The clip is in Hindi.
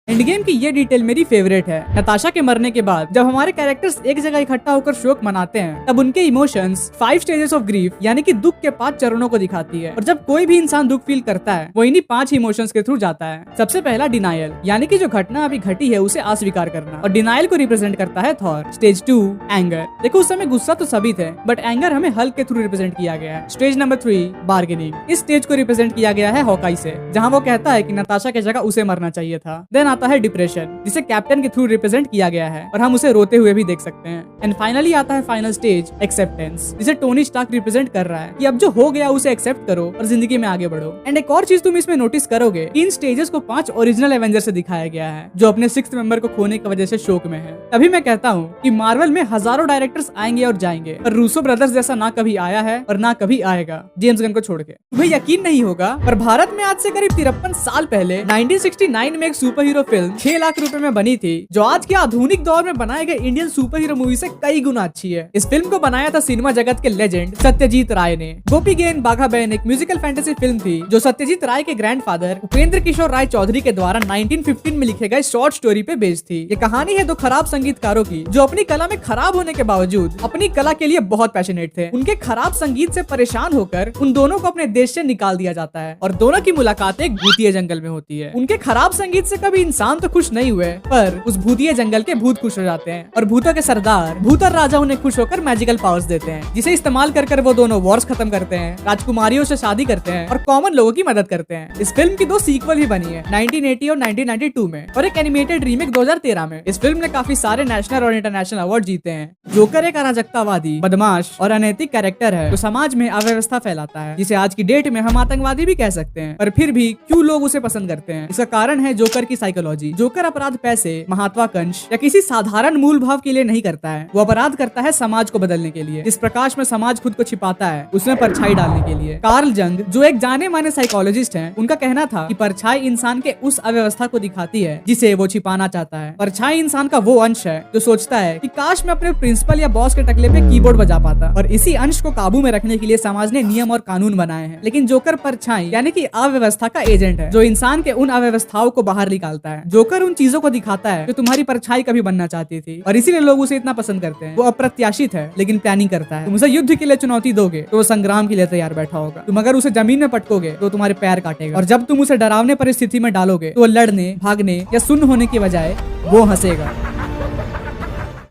एंड गेम की ये डिटेल मेरी फेवरेट है। नताशा के मरने के बाद जब हमारे कैरेक्टर्स एक जगह इकट्ठा होकर शोक मनाते हैं, तब उनके इमोशंस 5 स्टेजेस ऑफ ग्रीफ यानी कि दुख के 5 चरणों को दिखाती है। और जब कोई भी इंसान दुख फील करता है, वो इन्हीं 5 इमोशंस के थ्रू जाता है। सबसे पहला डिनायल, यानी कि जो घटना अभी घटी है उसे अस्वीकार करना, और डिनायल को रिप्रेजेंट करता है थॉर। Stage 2 anger. देखो उस समय गुस्सा तो सभी थे, बट एंगर हमें हल्क के थ्रू रिप्रेजेंट किया गया है। Stage number 3 bargaining. इस स्टेज को रिप्रेजेंट किया गया है हॉकाई से, जहाँ वो कहता है कि नताशा की जगह उसे मरना चाहिए था। देन आता है डिप्रेशन, जिसे कैप्टन के थ्रू रिप्रेजेंट किया गया है, और हम उसे रोते हुए भी देख सकते हैं। एंड फाइनली आता है फाइनल स्टेज एक्सेप्टेंस, जिसे टोनी स्टार्क रिप्रेजेंट कर रहा है कि अब जो हो गया उसे एक्सेप्ट करो और जिंदगी में आगे बढ़ो। एंड एक और चीज तुम इसमें नोटिस करोगे, इन स्टेजेस को 5 ओरिजिनल एवेंजर से दिखाया गया है, जो अपने 6th मेंबर को खोने की वजह से शोक में है। तभी मैं कहता हूँ कि मार्वल में हजारों डायरेक्टर्स आएंगे और जाएंगे, पर रूसो ब्रदर्स जैसा ना कभी आया है और ना कभी आएगा, जेम्स गन को छोड़ के। तुम्हें यकीन नहीं होगा, पर भारत में आज से करीब 53 साल पहले 1969 में एक सुपर हीरो फिल्म 6 लाख रुपए में बनी थी, जो आज के आधुनिक दौर में बनाए गए इंडियन सुपर हीरो मूवी से कई गुना अच्छी है। इस फिल्म को बनाया था सिनेमा जगत के लेजेंड सत्यजीत राय ने। गोपी गेन बाघा बहन एक म्यूजिकल फैंटेसी फिल्म थी, जो सत्यजीत राय के ग्रैंडफादर उपेंद्र किशोर राय चौधरी के द्वारा 1915 में लिखे गए शॉर्ट स्टोरी पे बेस्ड थी। ये कहानी है दो खराब संगीतकारों की, जो अपनी कला में खराब होने के बावजूद अपनी कला के लिए बहुत पैशनेट थे। उनके खराब संगीत से परेशान होकर उन दोनों को अपने देश से निकाल दिया जाता है, और दोनों की मुलाकात एक भूतिया जंगल में होती है। उनके खराब संगीत से कभी इंसान तो खुश नहीं हुए, पर उस भूतिया जंगल के भूत खुश हो जाते हैं, और भूतों के सरदार भूतर राजा उन्हें खुश होकर मैजिकल पावर्स देते हैं, जिसे इस्तेमाल कर वो दोनों वॉर्स खत्म करते हैं, राजकुमारियों से शादी करते हैं और कॉमन लोगों की मदद करते हैं। इस फिल्म की 2 सीक्वल भी बनी है, 1980 और 1992 में, और एक एनिमेटेड रीमेक 2013 में। इस फिल्म ने काफी सारे नेशनल और इंटरनेशनल अवार्ड जीते हैं। जोकर एक अराजकतावादी, बदमाश और अनैतिक कैरेक्टर है, जो समाज में अव्यवस्था फैलाता है, जिसे आज की डेट में हम आतंकवादी भी कह सकते हैं। पर फिर भी क्यों लोग उसे पसंद करते हैं? इसका कारण है जोकर की साइकोलॉजी। जोकर अपराध पैसे, महत्वाकांक्षा या किसी साधारण मूल भाव के लिए नहीं करता है, वो अपराध करता है समाज को बदलने के लिए। इस प्रकाश में समाज खुद को छिपाता है, उसमें परछाई डालने के लिए। कार्ल जंग, जो एक जाने माने साइकोलॉजिस्ट हैं, उनका कहना था कि परछाई इंसान के उस अव्यवस्था को दिखाती है जिसे वो छिपाना चाहता है। परछाई इंसान का वो अंश है जो सोचता है कि काश मैं अपने प्रिंसिपल या बॉस के टकले पे कीबोर्ड बजा पाता, और इसी अंश को काबू में रखने के लिए समाज ने नियम और कानून बनाए हैं। लेकिन जोकर परछाई यानी कि अव्यवस्था का एजेंट है, जो इंसान के उन अव्यवस्थाओं को बाहर निकालता है। जोकर उन चीजों को दिखाता है जो तुम्हारी परछाई कभी बनना चाहती थी, और इसीलिए लोग उसे इतना पसंद करते हैं। वो अप्रत्याशित है लेकिन प्लानिंग करता है। तुम उसे युद्ध के लिए चुनौती दोगे तो वो संग्राम के लिए तैयार बैठा होगा। तुम अगर उसे जमीन में पटकोगे तो तुम्हारे पैर काटेगा, और जब तुम उसे डरावने परिस्थिति में डालोगे तो वो लड़ने, भागने या सुन्न होने की बजाय वो हंसेगा।